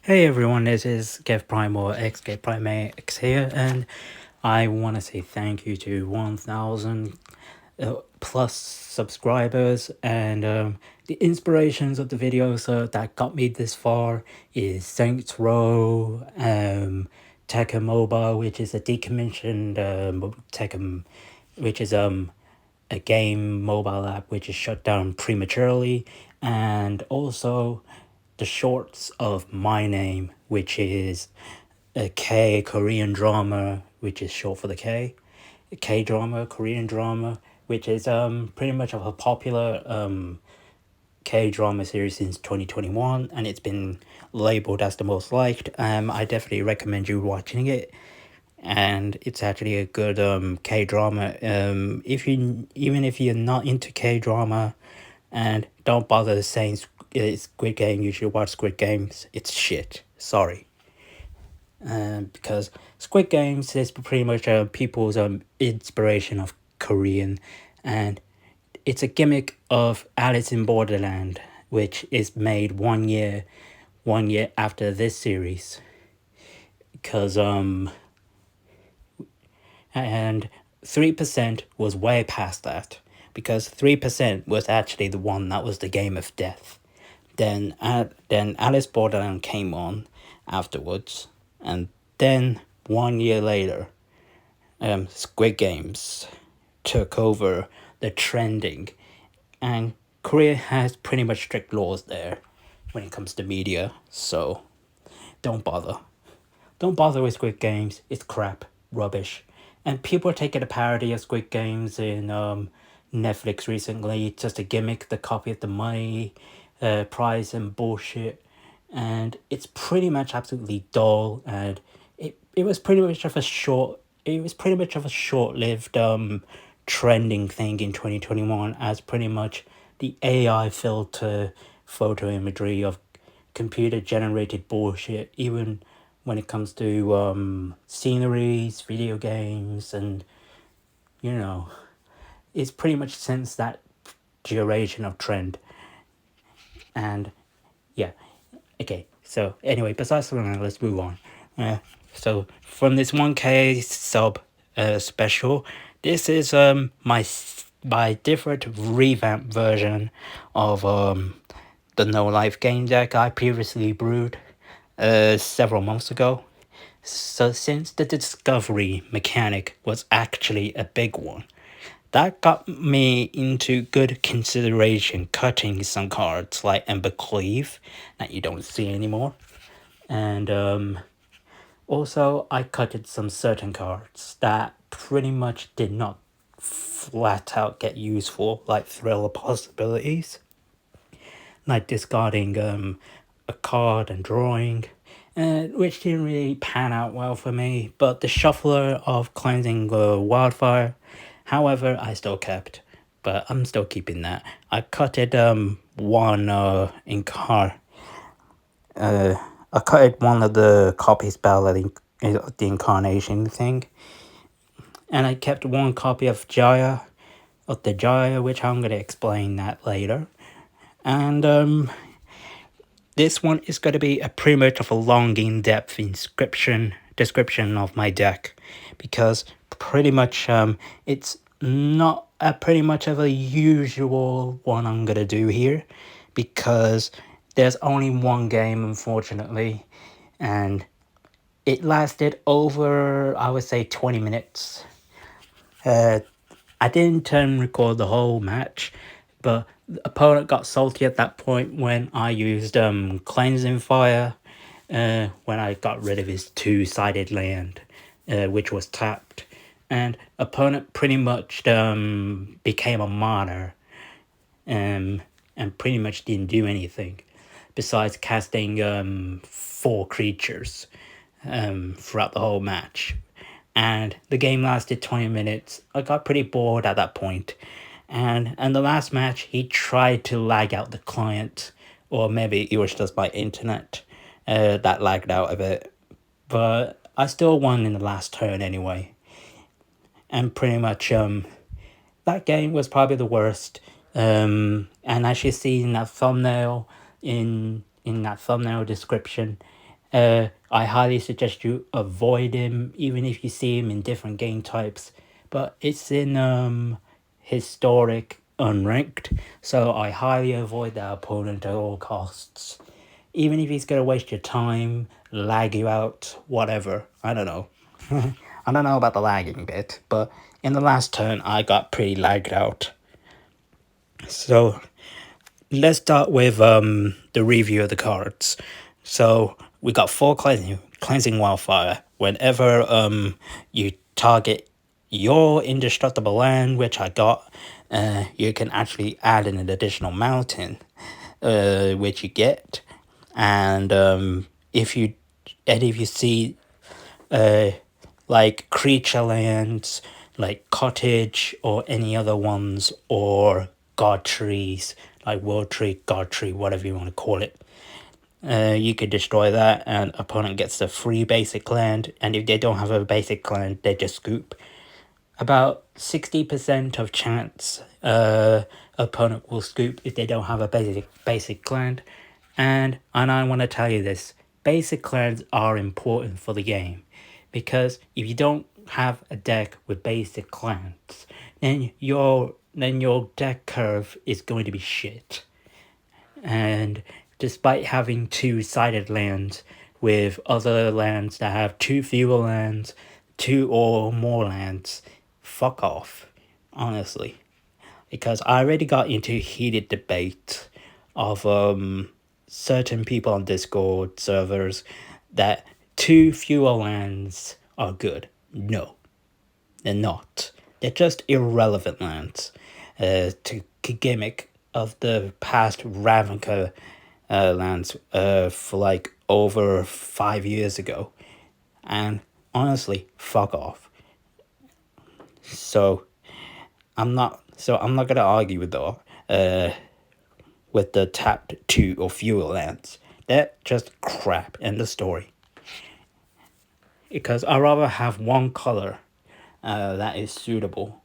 Hey everyone, this is Gev Prime or Gev Prime X here, and I want to say thank you to 1,000 plus subscribers. And the inspirations of the videos that got me this far is Saints Row, Tekken Mobile, which is a decommissioned Tekken, which is a game mobile app which is shut down prematurely, and also the shorts of My Name, which is a K Korean drama, which is short for the K, a K drama, Korean drama, which is pretty much of a popular K drama series since 2021, and it's been labeled as the most liked. I definitely recommend you watching it, and it's actually a good K drama. If you even if you're not into K drama, and don't bother saying it's Squid Game, you should watch Squid Games. It's shit. Sorry. Because Squid Games is pretty much people's inspiration of Korean, and it's a gimmick of Alice in Borderland, which is made 1 year after this series. Because and 3% was way past that, because 3% was actually the one that was the game of death. Then Alice Borderland came on afterwards, and then 1 year later, Squid Games took over the trending, and Korea has pretty much strict laws there when it comes to media, so don't bother. Don't bother with Squid Games. It's crap, rubbish. And people are taking a parody of Squid Games in Netflix recently. It's just a gimmick, the copy of the money, prize and bullshit. And it's pretty much absolutely dull. And it was pretty much of a short-lived trending thing in 2021, as pretty much the AI filter photo imagery of computer generated bullshit, even when it comes to sceneries, video games, and it's pretty much since that duration of trend. And yeah, okay. So anyway, besides that, let's move on. So from this 1K sub special, this is my different revamped version of the no life game deck I previously brewed several months ago. So since the discovery mechanic was actually a big one, that got me into good consideration cutting some cards like Ember Cleave that you don't see anymore. And also I cutted some certain cards that pretty much did not flat out get useful, like Thriller Possibilities, like discarding a card and drawing, which didn't really pan out well for me. But the Shuffler of Cleansing Wildfire, however, I still kept. But I'm still keeping that. I cut it one in car. I cut one of the copy spell of the incarnation thing, and I kept one copy of the Jaya, which I'm gonna explain that later. And this one is going to be a pretty much of a long in-depth description of my deck, because pretty much it's not a pretty much of a usual one I'm going to do here, because there's only one game, unfortunately, and it lasted over, I would say, 20 minutes. I didn't record the whole match, but the opponent got salty at that point when I used Cleansing Fire, when I got rid of his two-sided land, which was tapped. And opponent pretty much became a martyr, and pretty much didn't do anything besides casting 4 creatures throughout the whole match. And the game lasted 20 minutes. I got pretty bored at that point. And the last match, he tried to lag out the client, or maybe it was just my internet that lagged out a bit. But I still won in the last turn anyway. And pretty much that game was probably the worst. And as you see in that thumbnail, in that thumbnail description, I highly suggest you avoid him, even if you see him in different game types. But it's in historic unranked, so I highly avoid that opponent at all costs. Even if he's gonna waste your time, lag you out, whatever. I don't know. I don't know about the lagging bit, but in the last turn I got pretty lagged out. So let's start with the review of the cards. So we got 4 cleansing wildfire. Whenever you target your indestructible land, which I got, you can actually add in an additional mountain, which you get. And if you see like creature lands, like cottage or any other ones, or god trees like world tree, god tree, whatever you want to call it, you could destroy that and opponent gets the free basic land. And if they don't have a basic land, they just scoop. About 60% of chance opponent will scoop if they don't have a basic land. And I want to tell you this, basic clans are important for the game, because if you don't have a deck with basic clans, then your deck curve is going to be shit. And despite having 2-sided lands with other lands that have 2 fewer lands, 2 or more lands, fuck off, honestly. Because I already got into heated debate of certain people on Discord servers that 2 fewer lands are good. No, they're not. They're just irrelevant lands to gimmick of the past Ravnica lands for like over 5 years ago. And honestly, fuck off. So I'm not gonna argue with the tapped 2 or fewer lands. They're just crap. End of story. Because I rather have one color that is suitable,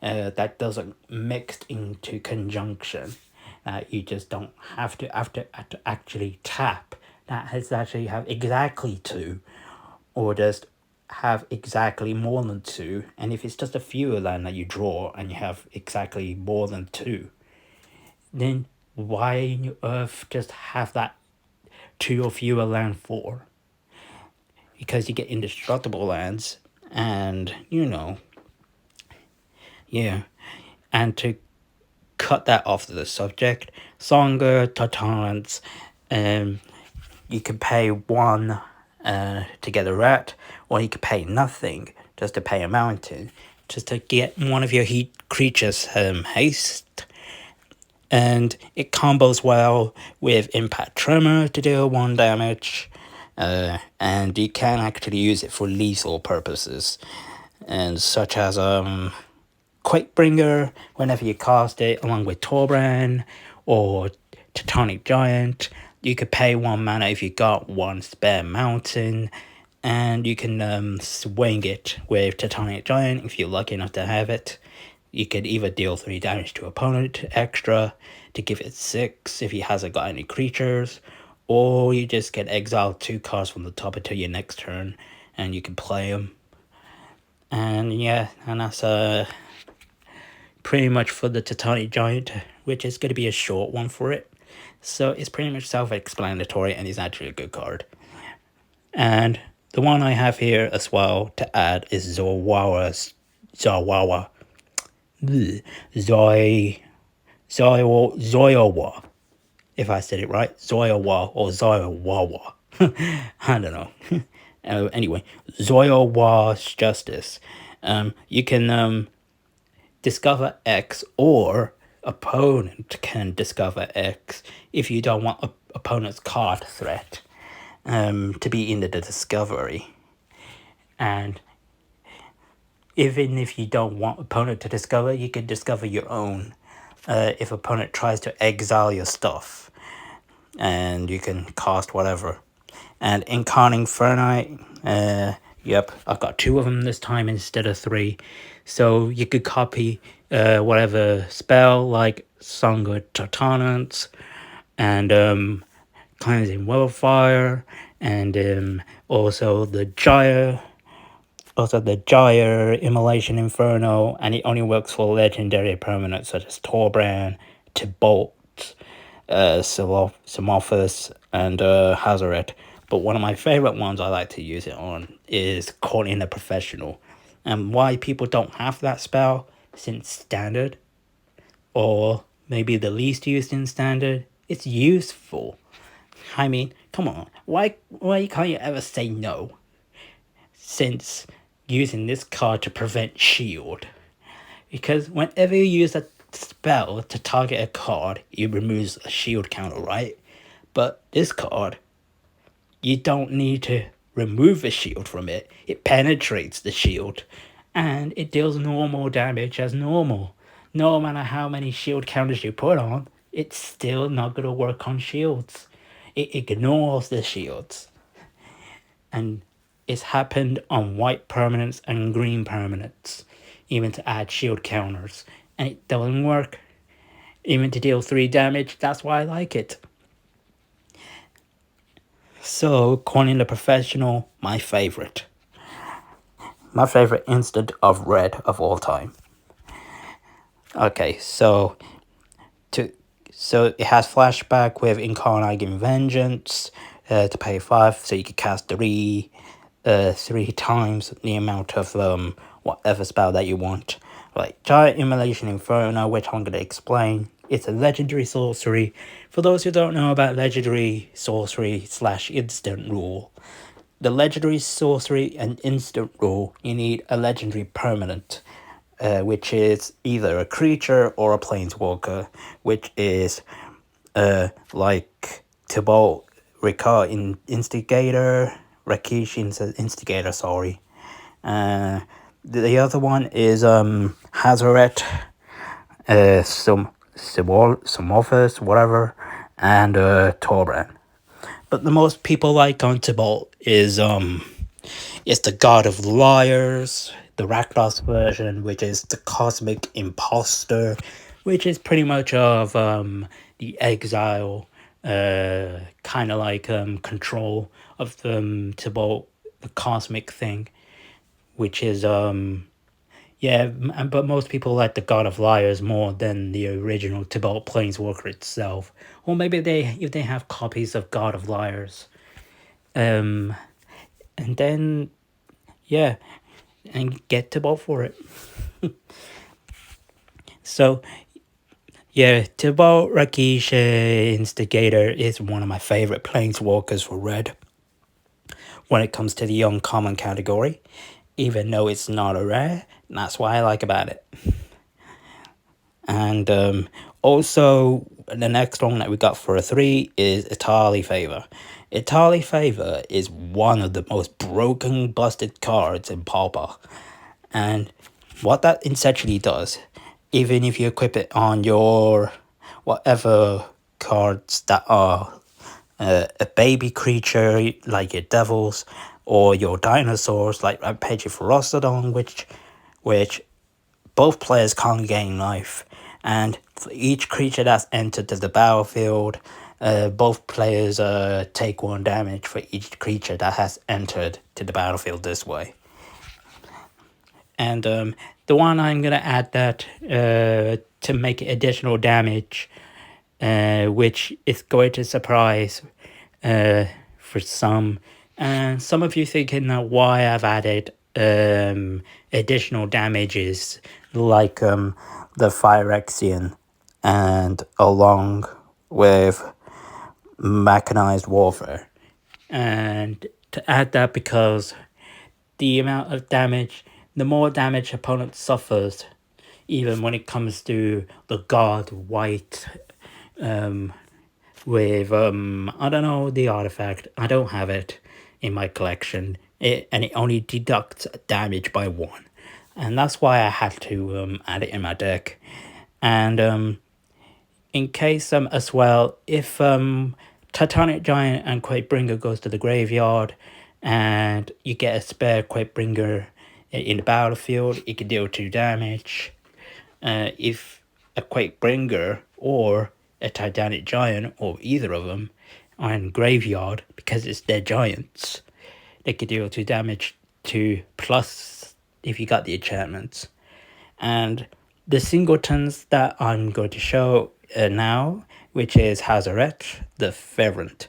that doesn't mix into conjunction. You just don't have to actually tap. That has actually have exactly 2, or just have exactly more than 2. And if it's just a fewer land that you draw and you have exactly more than 2, then why on earth just have that 2 or fewer land for? Because you get indestructible lands, and yeah. And to cut that off the subject, Songer, Titans, you can pay 1 to get a rat, or you can pay nothing just to pay a mountain, just to get one of your heat creatures haste. And it combos well with Impact Tremor to deal 1 damage, and you can actually use it for lethal purposes, and such as Quakebringer whenever you cast it, along with Torbran or Titanic Giant. You could pay 1 mana if you got 1 spare mountain, and you can swing it with Titanic Giant if you're lucky enough to have it. You could either deal 3 damage to opponent extra to give it 6 if he hasn't got any creatures, or you just get exiled 2 cards from the top until your next turn, and you can play them. And yeah, and that's pretty much for the Titanic Giant, which is going to be a short one for it. So it's pretty much self-explanatory, and it's actually a good card. And the one I have here as well to add is Zoyawa, if I said it right, Zoyawa or Zoyawawa. I don't know. Anyway, Zoyawa's Justice. You can discover X, or opponent can discover X if you don't want opponent's card threat to be in the discovery. And even if you don't want opponent to discover, you can discover your own if opponent tries to exile your stuff, and you can cast whatever. And Incarning Fernite, yep, I've got 2 of them this time instead of 3. So you could copy whatever spell, like Song of Tartanans and Cleansing Wildfire and also the Gyre. Also, the Gyre Immolation Inferno, and it only works for legendary permanents such as Torbrand, Tibalt, Samophis, and Hazaret. But one of my favorite ones I like to use it on is Call in a Professional. And why people don't have that spell since Standard, or maybe the least used in Standard, it's useful. I mean, come on, why can't you ever say no? Since using this card to prevent shield. Because whenever you use a spell to target a card, it removes a shield counter, right? But this card, you don't need to remove a shield from it. It penetrates the shield, and it deals normal damage as normal. No matter how many shield counters you put on, it's still not going to work on shields. It ignores the shields. And it's happened on white permanents and green permanents, even to add shield counters, and it doesn't work. Even to deal 3 damage, that's why I like it. So, Calling the Professional, my favorite. My favorite instant of red of all time. Okay, so it has flashback with Incarnating Vengeance to pay 5, so you can cast 3 times the amount of whatever spell that you want. Like Giant Immolation Inferno, which I'm going to explain. It's a legendary sorcery. For those who don't know about legendary sorcery / instant rule, the legendary sorcery and instant rule, you need a legendary permanent, which is either a creature or a planeswalker, which is like Tibalt, Ricard Instigator, Rakish Instigator, sorry. The other one is Hazaret, Samophis, whatever, and Torbrand. But the most people like on Tibalt is the God of Liars, the Rakdos version, which is the Cosmic Imposter, which is pretty much of the exile, kind of like control of the Tibalt, the cosmic thing, which is but most people like the God of Liars more than the original Tibalt Planeswalker itself. Or maybe if they have copies of God of Liars. And then and get Tibalt for it. So Tibalt Rakish Instigator is one of my favorite Planeswalkers for red when it comes to the uncommon category, even though it's not a rare. That's what I like about it. And also, the next one that we got for a 3 is Etali Favor. Etali Favor is one of the most broken, busted cards in Pauper. And what that essentially does, even if you equip it on your whatever cards that are a baby creature like your devils, or your dinosaurs like Rampage Ferocodon, which both players can't gain life, and for each creature that's entered to the battlefield, both players take 1 damage for each creature that has entered to the battlefield this way. And the one I'm going to add that to make additional damage, which is going to surprise for some. And some of you thinking that why I've added additional damages like the Phyrexian, and along with Mechanized Warfare. And to add that because the amount of damage, the more damage opponent suffers, even when it comes to the God White, with I don't know the artifact. I don't have it in my collection. And it only deducts damage by 1, and that's why I had to add it in my deck. And in case as well, if Titanic Giant and Quakebringer goes to the graveyard, and you get a spare Quakebringer in the battlefield, it can deal 2 damage. If a Quakebringer or a Titanic Giant, or either of them, on graveyard, because it's their giants, they could deal 2 damage to plus if you got the enchantments. And the singletons that I'm going to show now, which is Hazaret, the Fervent.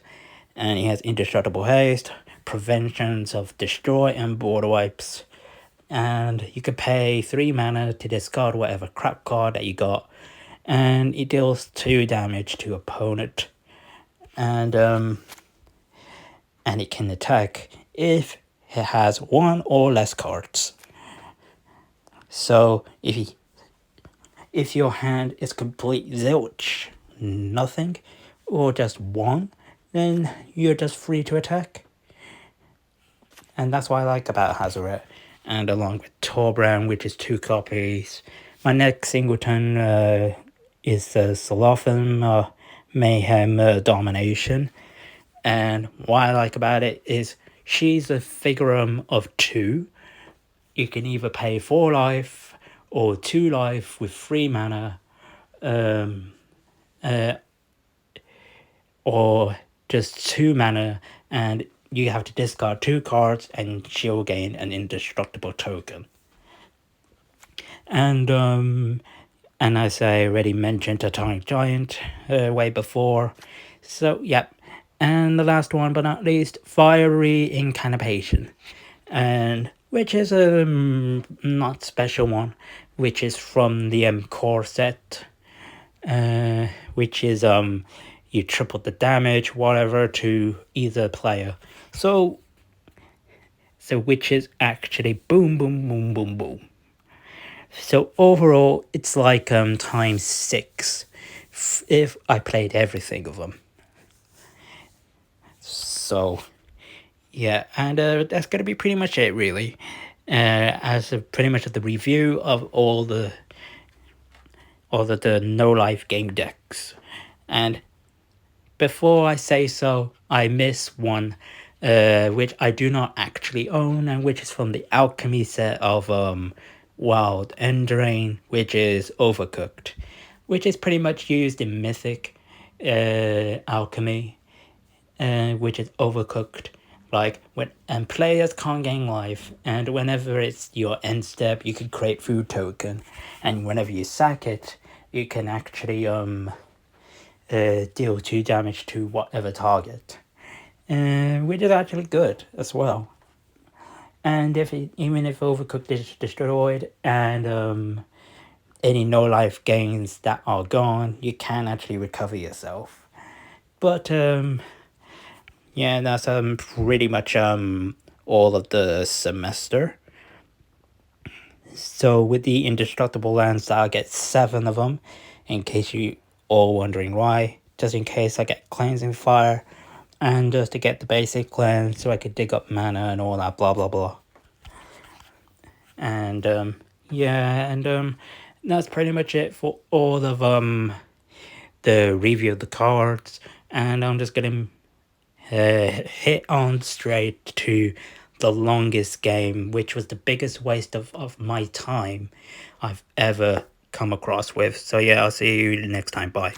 And he has indestructible haste, preventions of destroy and border wipes. And you can pay 3 mana to discard whatever crap card that you got. And it deals 2 damage to opponent. And it can attack if it has 1 or less cards. So if your hand is complete zilch, nothing, or just 1, then you're just free to attack. And that's what I like about Hazaret. And along with Torbran, which is 2 copies. My next singleton is Solotham Mayhem Domination. And what I like about it is she's a figurum of 2. You can either pay 4 life or 2 life with 3 mana, or just 2 mana, and you have to discard 2 cards and she'll gain an indestructible token. And as I already mentioned, Titanic Giant way before. So, yep. And the last one but not least, Fiery Incantation. And which is a not special one, which is from the core set, which is you triple the damage, whatever, to either player. So which is actually boom, boom, boom, boom, boom. So overall, it's like times 6 if I played everything of them. So yeah, and that's gonna be pretty much it, really. Pretty much the review of all the no life game decks. And before I say so, I miss one, which I do not actually own, and which is from the alchemy set of Wild Endrain, which is Overcooked, which is pretty much used in Mythic alchemy, which is Overcooked. Like when players can't gain life, and whenever it's your end step, you can create food token, and whenever you sack it, you can actually deal 2 damage to whatever target, which is actually good as well. And even if Overcooked is destroyed and any no life gains that are gone, you can actually recover yourself. But yeah, that's pretty much all of the semester. So with the indestructible lands, I'll get 7 of them, in case you all wondering why. Just in case I get Cleansing Fire, and just to get the basic lands so I could dig up mana and all that blah blah blah. And yeah, and that's pretty much it for all of the review of the cards. And I'm just gonna hit on straight to the longest game, which was the biggest waste of my time I've ever come across with. So yeah, I'll see you next time. Bye.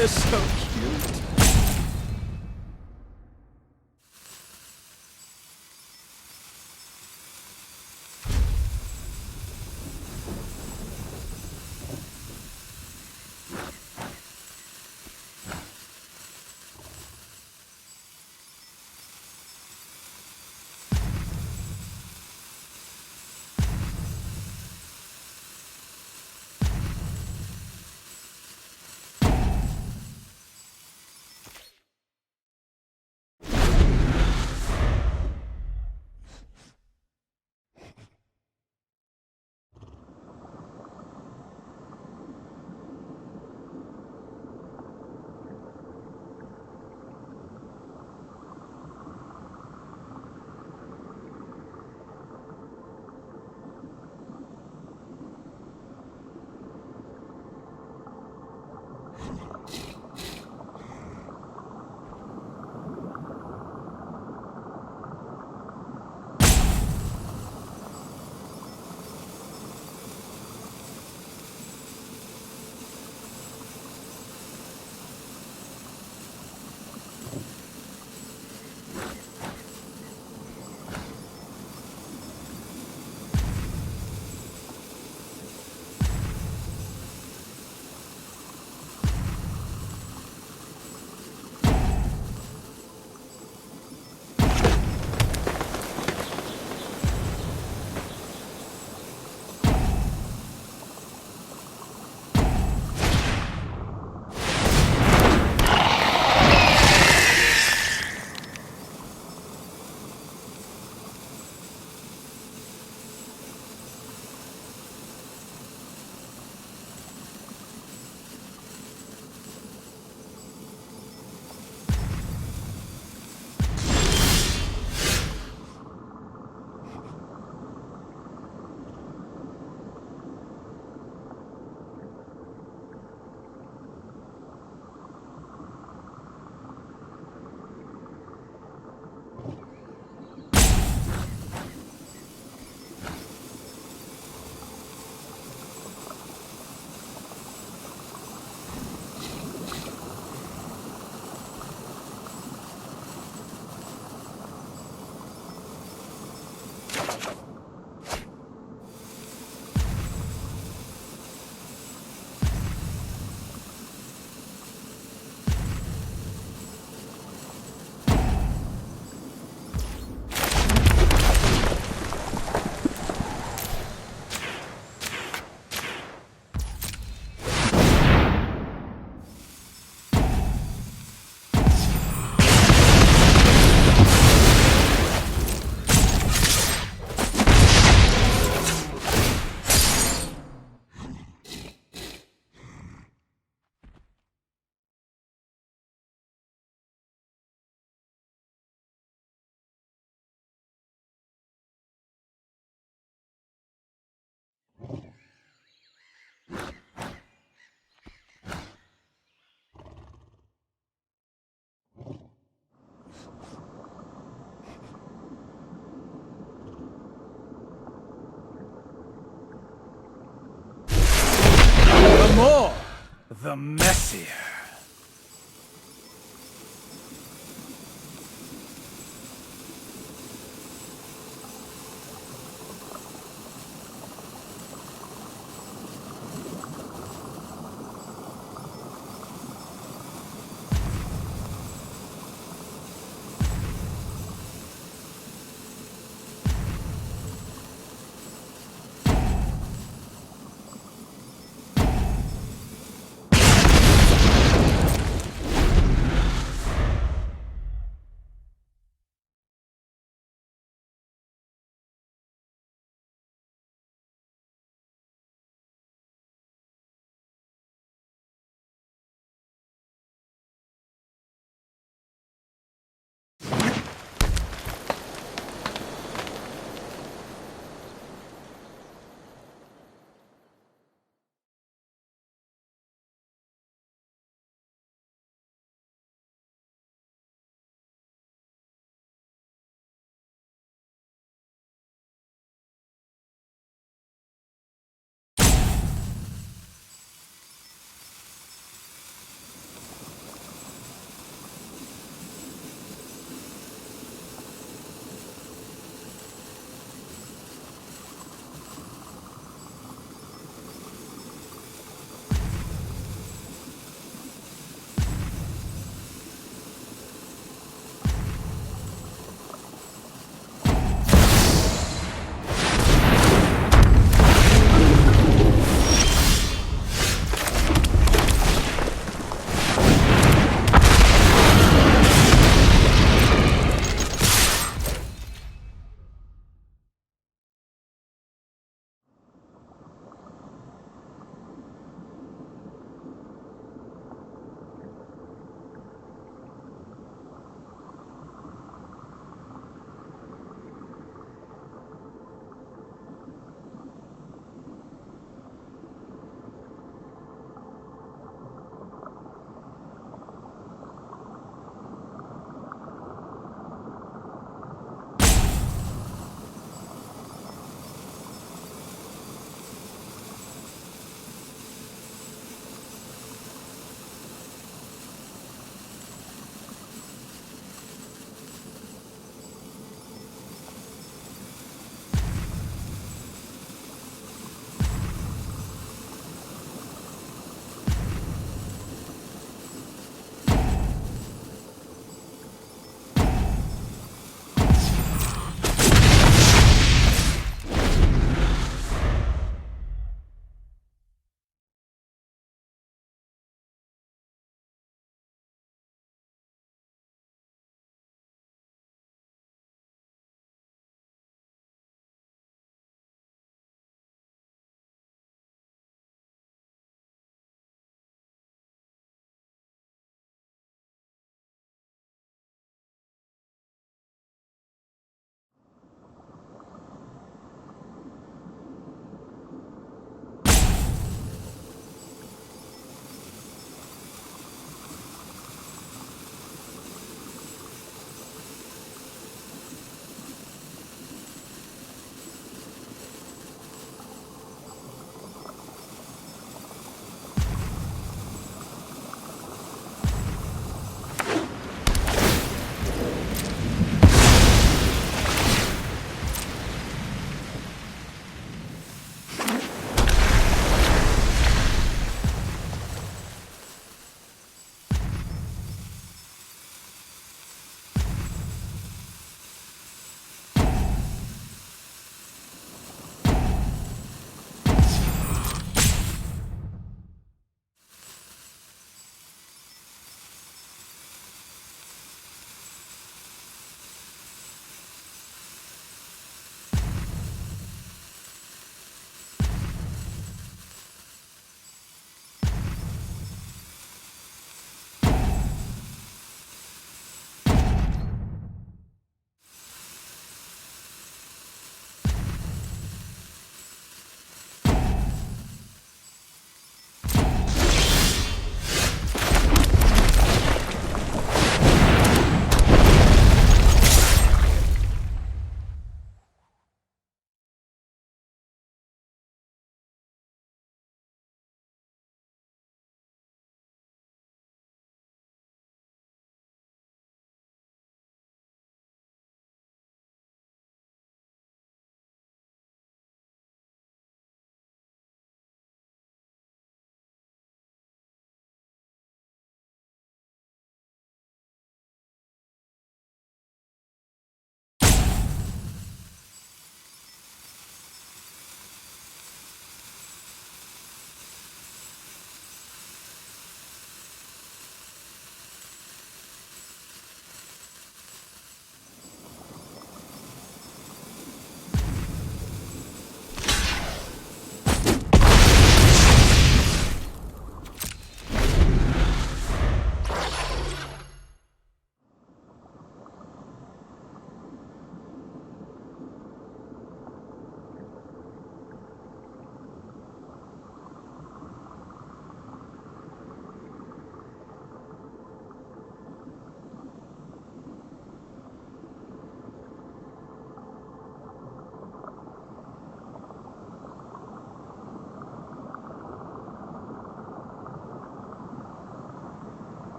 They're so cute. The messier,